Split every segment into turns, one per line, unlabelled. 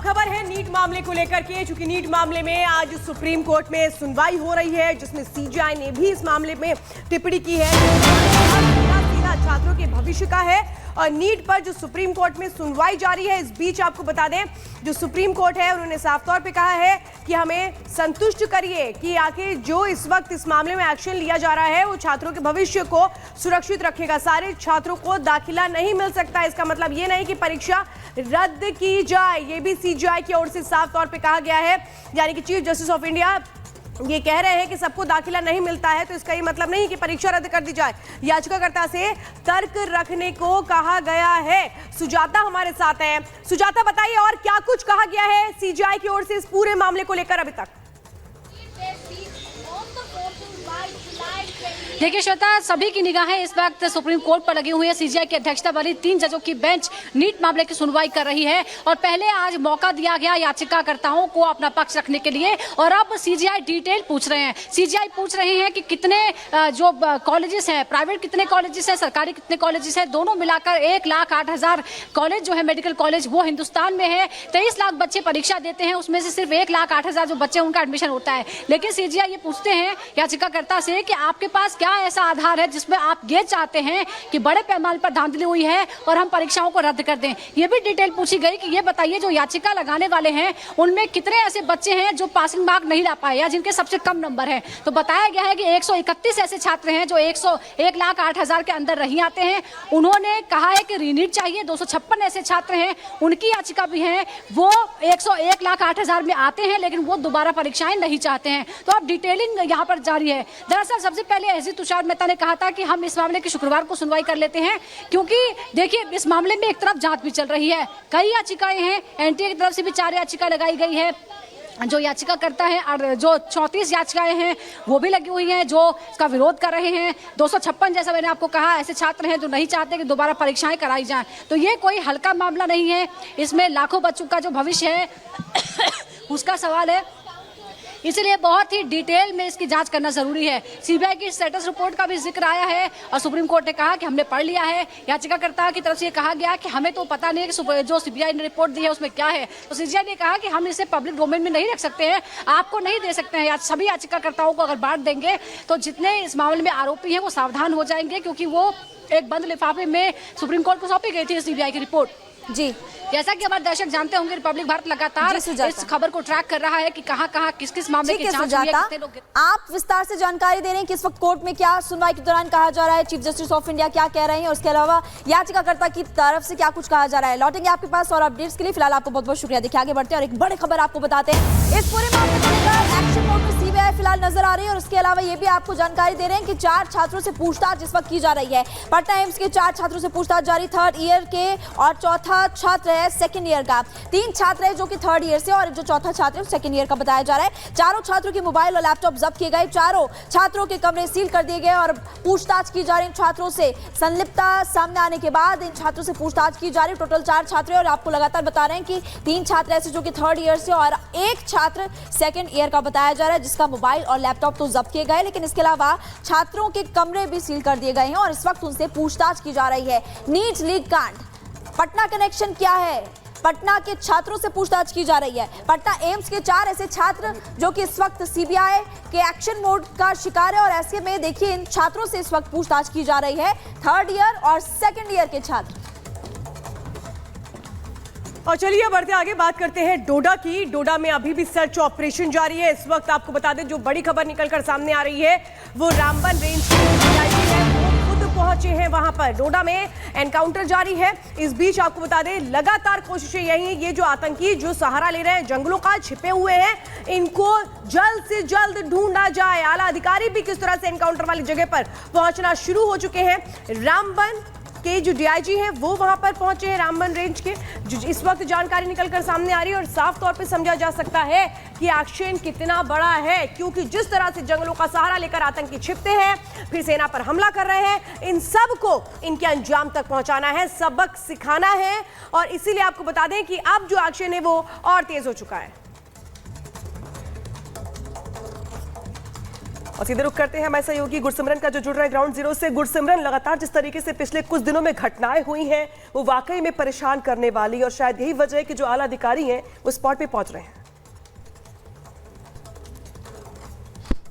खबर है नीट मामले को लेकर के, चूंकि नीट मामले में आज सुप्रीम कोर्ट में सुनवाई हो रही है, जिसमें सीजीआई ने भी इस मामले में टिप्पणी की है। सीधा छात्रों के भविष्य का है और नीट पर जो सुप्रीम कोर्ट में सुनवाई जारी है। इस बीच आपको बता दें, जो सुप्रीम कोर्ट है उन्होंने साफ तौर पे कहा है कि हमें संतुष्ट करिए कि आखिर जो इस वक्त इस मामले में एक्शन लिया जा रहा है वो छात्रों के भविष्य को सुरक्षित रखेगा। सारे छात्रों को दाखिला नहीं मिल सकता। इसका मतलब ये नहीं कि परीक्षा रद्द की जाए, ये भी सीजीआई की ओर से साफ तौर पे कहा गया है। यानी कि चीफ जस्टिस ऑफ इंडिया ये कह रहे हैं कि सबको दाखिला नहीं मिलता है तो इसका ये मतलब नहीं कि परीक्षा रद्द कर दी जाए। याचिकाकर्ता से तर्क रखने को कहा गया है। सुजाता हमारे साथ हैं। सुजाता, बताइए और क्या कुछ कहा गया है सीजीआई की ओर से इस पूरे मामले को लेकर अभी तक?
देखिए श्वेता, सभी की निगाहें इस वक्त सुप्रीम कोर्ट पर लगी हुई है। सीजीआई की अध्यक्षता वाली 3 जजों की बेंच नीट मामले की सुनवाई कर रही है और पहले आज मौका दिया गया याचिकाकर्ताओं को अपना पक्ष रखने के लिए और अब सीजीआई डिटेल पूछ रहे हैं। सीजीआई पूछ रहे हैं कि कितने जो कॉलेजेस हैं, प्राइवेट कितने कॉलेजेस हैं, सरकारी कितने कॉलेजेस हैं, दोनों मिलाकर 1,08,000 कॉलेज जो है मेडिकल कॉलेज वो हिंदुस्तान में है। 23 लाख बच्चे परीक्षा देते हैं, उसमें से सिर्फ 1,08,000 जो बच्चे उनका एडमिशन होता है। लेकिन सीजीआई ये पूछते हैं याचिकाकर्ता से कि आपके पास क्या ऐसा आधार है जिसमें आप ये चाहते हैं कि बड़े पैमाने पर धांधली हुई है और हम परीक्षाओं को रद्द कर दें। ये भी डिटेल पूछी गई कि ये बताइए जो याचिका लगाने वाले हैं उनमें कितने ऐसे बच्चे हैं जो पासिंग मार्क नहीं ला पाए या जिनके सबसे कम नंबर है। तो बताया गया है कि 131 ऐसे छात्र हैं जो 1,08,000 के अंदर नहीं आते हैं। उन्होंने कहा है कि रीनीट चाहिए। 256 ऐसे छात्र हैं, उनकी याचिका भी है, वो 1,08,000 में आते हैं लेकिन वो दोबारा परीक्षाएं नहीं चाहते हैं। तो अब डिटेलिंग यहाँ पर जारी है। दरअसल सबसे पहले एसजी तुषार मेहता ने कहा था कि हम इस मामले की शुक्रवार को सुनवाई कर लेते हैं, क्योंकि देखिए इस मामले में एक तरफ जांच भी चल रही है, कई याचिकाएं हैं, एनटीए की तरफ से भी 4 याचिका लगाई गई है। जो याचिका करता है और जो 34 याचिकाएं हैं वो भी लगी हुई हैं जो इसका विरोध कर रहे हैं। 256 जैसा मैंने आपको कहा ऐसे छात्र हैं जो नहीं चाहते कि दोबारा परीक्षाएं कराई जाएं। तो ये कोई हल्का मामला नहीं है, इसमें लाखों बच्चों का जो भविष्य है उसका सवाल है, इसलिए बहुत ही डिटेल में इसकी जांच करना जरूरी है। सीबीआई की स्टेटस रिपोर्ट का भी जिक्र आया है और सुप्रीम कोर्ट ने कहा कि हमने पढ़ लिया है। याचिकाकर्ता की तरफ से कहा गया कि हमें तो पता नहीं है कि जो सीबीआई ने रिपोर्ट दी है उसमें क्या है। तो सीबीआई ने कहा कि हम इसे पब्लिक डोमेन में नहीं रख सकते हैं, आपको नहीं दे सकते हैं। सभी याचिकाकर्ताओं को अगर बांट देंगे तो जितने इस मामले में आरोपी हैं वो सावधान हो जाएंगे, क्योंकि वो एक बंद लिफाफे में सुप्रीम कोर्ट को सौंपी गई थी सीबीआई की रिपोर्ट।
जी,
जैसा कि हमारे दर्शक जानते होंगे, रिपब्लिक भारत लगातार इस खबर को ट्रैक कर रहा है कि कहां किस मामले की जांच हुई है, कितने लोग।
आप विस्तार से जानकारी दे रहे हैं कि इस वक्त कोर्ट में क्या सुनवाई के दौरान कहा जा रहा है, चीफ जस्टिस ऑफ इंडिया क्या कह रहे हैं और इसके अलावा याचिकाकर्ता की तरफ से क्या कुछ कहा जा रहा है। लौटेंगे आपके पास और अपडेट्स के लिए। फिलहाल आपको बहुत बहुत शुक्रिया। देखिए आगे बढ़ते हैं और एक बड़ी खबर आपको बताते हैं। इस पूरे मामले को लेकर एक्शन मोड में सीबीआई फिलहाल नजर आ रही है और इसके अलावा ये भी आपको जानकारी दे रहे हैं कि 4 छात्रों से पूछताछ इस वक्त की जा रही है। पटना एम्स के 4 छात्रों से पूछताछ जारी, 3rd ईयर के और चौथा छात्र है 2nd ईयर का। 3 छात्र है जो कि 3rd ईयर से और जो चौथा छात्र है 2nd ईयर का बताया जा रहा है। चारों छात्रों के मोबाइल और लैपटॉप जब्त किए गए, चारों छात्रों के कमरे सील कर दिए गए और पूछताछ की जा रही। छात्रों से संलिप्तता सामने आने के बाद इन छात्रों से पूछताछ की जा रही। टोटल 4 छात्र हैं और आपको लगातार बता रहे हैं कि 3 छात्र ऐसे जो कि 3rd ईयर से और 1 छात्र 2nd ईयर का बताया जा रहा है, जिसका मोबाइल और लैपटॉप तो जब्त किए गए, लेकिन इसके अलावा छात्रों के कमरे भी सील कर दिए गए हैं और इस वक्त उनसे पूछताछ की जा रही है। नीट लीक कांड, पटना कनेक्शन क्या है, पटना के छात्रों से पूछताछ की जा रही है। पटना एम्स के 4 ऐसे छात्र जो कि इस वक्त सीबीआई के एक्शन मोड का शिकार है और ऐसे में देखिए इन छात्रों से इस वक्त पूछताछ की जा रही है, 3rd ईयर और 2nd ईयर के छात्र।
और चलिए बढ़ते आगे, बात करते हैं डोडा की। डोडा में अभी भी सर्च ऑपरेशन जारी है। इस वक्त आपको बता दें जो बड़ी खबर निकलकर सामने आ रही है वो रामबन रेंज की है, वो खुद पहुंचे हैं वहां पर। डोडा में एनकाउंटर जारी है। इस बीच आपको बता दें लगातार कोशिशें यही है, ये जो आतंकी जो सहारा ले रहे हैं जंगलों का, छिपे हुए हैं, इनको जल्द से जल्द ढूंढा जाए। आला अधिकारी भी किस तरह से एनकाउंटर वाली जगह पर पहुंचना शुरू हो चुके हैं। रामबन के जो डीआईजी हैं वो वहां पर पहुंचे हैं, रामबन रेंज के। इस वक्त जानकारी निकलकर सामने आ रही है और साफ तौर पे समझा जा सकता है कि एक्शन कितना बड़ा है, क्योंकि जिस तरह से जंगलों का सहारा लेकर आतंकी छिपते हैं, फिर सेना पर हमला कर रहे हैं, इन सब को इनके अंजाम तक पहुंचाना है, सबक सिखाना है। और इसीलिए आपको बता दें कि अब जो एक्शन है वो और तेज हो चुका है। और सीधे रुख करते हैं हमारे सहयोगी गुरसिमरन का जो जुड़ रहा है ग्राउंड जीरो से। गुरसिमरन, लगातार जिस तरीके से पिछले कुछ दिनों में घटनाएं हुई हैं वो वाकई में परेशान करने वाली, और शायद यही वजह है कि जो आला अधिकारी हैं वो स्पॉट पे पहुंच रहे हैं।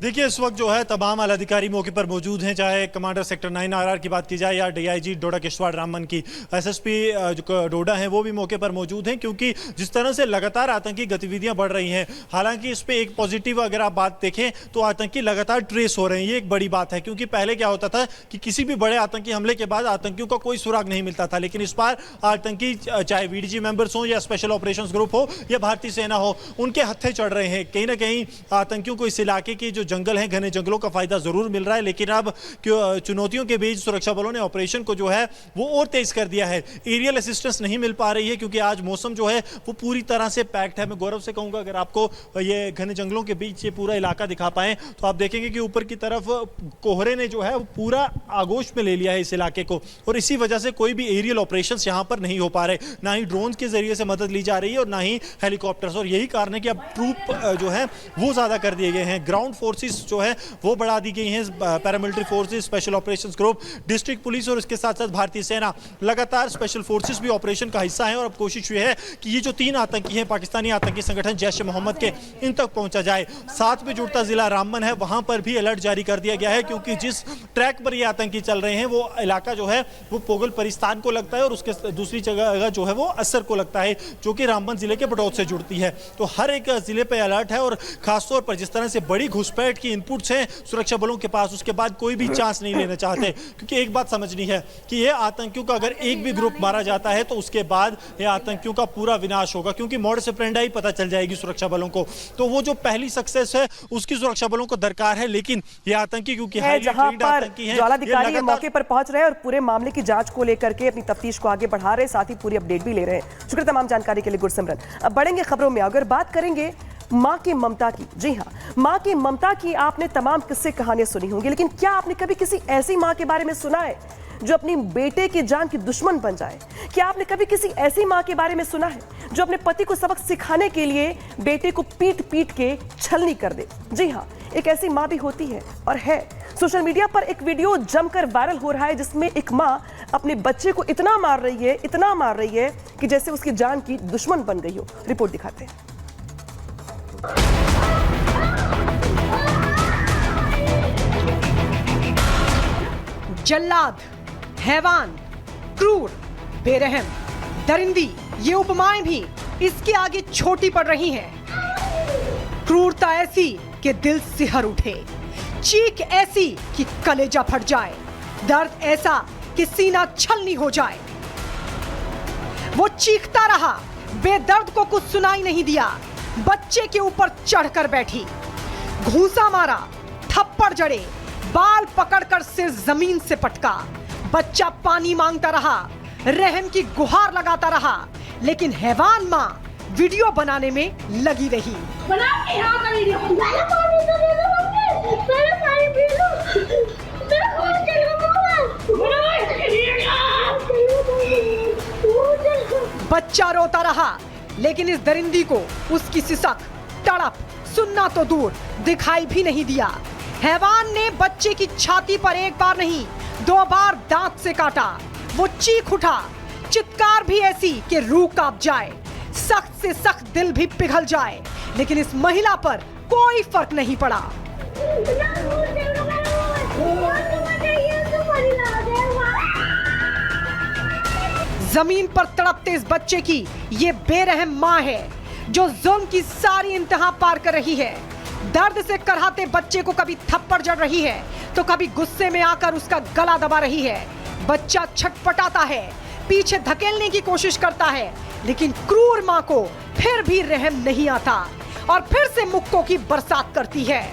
देखिए, इस वक्त जो है तमाम आला अधिकारी मौके पर मौजूद हैं, चाहे कमांडर सेक्टर 9 आरआर की बात की जाए या डीआईजी डोडा किश्तवाड़ रामबन की, एसएसपी जो डोडा हैं वो भी मौके पर मौजूद हैं, क्योंकि जिस तरह से लगातार आतंकी गतिविधियां बढ़ रही हैं, हालांकि इस पे एक पॉजिटिव अगर आप बात देखें तो आतंकी लगातार ट्रेस हो रहे हैं। ये एक बड़ी बात है, क्योंकि पहले क्या होता था कि किसी भी बड़े आतंकी हमले के बाद आतंकियों का कोई सुराग नहीं मिलता था, लेकिन इस बार आतंकी चाहे वीडीजी मेंबर्स हो या स्पेशल ऑपरेशंस ग्रुप हो या भारतीय सेना हो, उनके हत्थे चढ़ रहे हैं। कहीं ना कहीं आतंकियों को इस इलाके की जो जंगल है, घने जंगलों का फायदा जरूर मिल रहा है, लेकिन अब चुनौतियों के बीच सुरक्षा बलों ने ऑपरेशन को जो है वो और तेज कर दिया है। एरियल असिस्टेंस नहीं मिल पा रही है क्योंकि आज मौसम जो है वो पूरी तरह से पैक्ड है। मैं गौरव से कहूंगा, अगर आपको ये घने जंगलों के बीच ये पूरा इलाका दिखा पाए तो आप देखेंगे कि ऊपर की तरफ कोहरे ने जो है वो पूरा आगोश में ले लिया है इस इलाके को, और इसी वजह से कोई भी एरियल ऑपरेशंस यहां पर नहीं हो पा रहे। ना ही ड्रोन के जरिए से मदद ली जा रही है और ना ही हेलीकॉप्टर्स, और यही कारण है कि अब ट्रूप जो है वो ज्यादा कर दिए गए हैं। ग्राउंड फोर्सेस जो है वो बढ़ा दी गई हैं। Paramilitary forces, special operations group, district police और इसके साथ साथ भारतीय सेना, लगातार स्पेशल फोर्सेस भी ऑपरेशन का हिस्सा है। और अब कोशिश ये है कि ये जो 3 आतंकी हैं पाकिस्तानी आतंकी संगठन जैश-ए-मोहम्मद के, इन तक पहुंचा जाए। साथ में जुड़ता जिला रामबन है, वहां पर भी अलर्ट जारी कर दिया गया है, क्योंकि जिस ट्रैक पर ये आतंकी चल रहे हैं वो इलाका जो है वो पोगल परिस्तान को लगता है और उसके दूसरी जगह जो है वो असर को लगता है, जो कि रामबन जिले के बटौत से जुड़ती है। तो हर एक जिले पर अलर्ट है, और खासतौर पर जिस तरह से बड़ी घुसपैठ की इनपुट्स हैं सुरक्षा बलों के पास, उसके बाद कोई भी चांस नहीं लेना चाहते, क्योंकि एक बात समझनी है कि ये आतंकियों का अगर एक भी ग्रुप मारा जाता है तो उसके बाद ये आतंकियों का पूरा विनाश होगा, क्योंकि मॉडस ऑपरेंडी पता चल जाएगी सुरक्षा बलों को। तो वो जो पहली सक्सेस है उसकी सुरक्षा बलों को दरकार है, लेकिन ये आतंकी क्योंकि
जहां पर ज्वालाधिकारी मौके पर पहुंच रहे हैं और पूरे मामले की जांच को लेकर के अपनी तफ्तीश को आगे बढ़ा रहे हैं, साथ ही पूरी अपडेट भी ले रहे हैं। शुक्रिया तमाम जानकारी के लिए गुरसिमरन। अब बढ़ेंगे खबरों में, अगर बात करेंगे मां की ममता की। जी हां, मां की ममता की आपने तमाम किस्से कहानियां सुनी होंगी, लेकिन क्या आपने कभी किसी ऐसी मां के बारे में सुना है जो अपनी बेटे की जान की दुश्मन बन जाए? क्या आपने कभी किसी ऐसी मां के बारे में सुना है जो अपने पति को सबक सिखाने के लिए बेटे को पीट पीट के छलनी कर दे? जी हां, एक ऐसी मां भी होती है और है। सोशल मीडिया पर एक वीडियो जमकर वायरल हो रहा है जिसमें एक मां अपने बच्चे को इतना मार रही है कि जैसे उसकी जान की दुश्मन बन गई हो। रिपोर्ट दिखाते हैं।
जल्लाद, हैवान, क्रूर, बेरहम, दरिंदी, ये उपमाएं भी इसके आगे छोटी पड़ रही हैं। क्रूरता ऐसी कि दिल सिहर उठे, चीख ऐसी कि कलेजा फट जाए, दर्द ऐसा कि सीना छलनी हो जाए। वो चीखता रहा, बेदर्द को कुछ सुनाई नहीं दिया, बच्चे के ऊपर चढ़कर बैठी, घूंसा मारा, थप्पड़ जड़े, बाल पकड़कर सिर जमीन से पटका। बच्चा पानी मांगता रहा, रहम की गुहार लगाता रहा, लेकिन हैवान मां वीडियो बनाने में लगी रही। बच्चा रोता रहा, लेकिन इस दरिंदी को उसकी सिसक, तड़प सुनना तो दूर दिखाई भी नहीं दिया। हैवान ने बच्चे की छाती पर एक बार नहीं 2 बार दांत से काटा। वो चीख उठा, चित्कार भी ऐसी कि रूह कांप जाए, सख्त से सख्त दिल भी पिघल जाए, लेकिन इस महिला पर कोई फर्क नहीं पड़ा। जमीन पर तड़पते इस बच्चे की ये बेरहम मां है जो जुल्म की सारी इंतहा पार कर रही है। दर्द से कराहते बच्चे को कभी थप्पड़ जड़ रही है तो कभी गुस्से में आकर उसका गला दबा रही है। बच्चा छटपटाता है, पीछे धकेलने की कोशिश करता है, लेकिन क्रूर मां को फिर भी रहम नहीं आता और फिर से मुक्कों की बरसात करती है।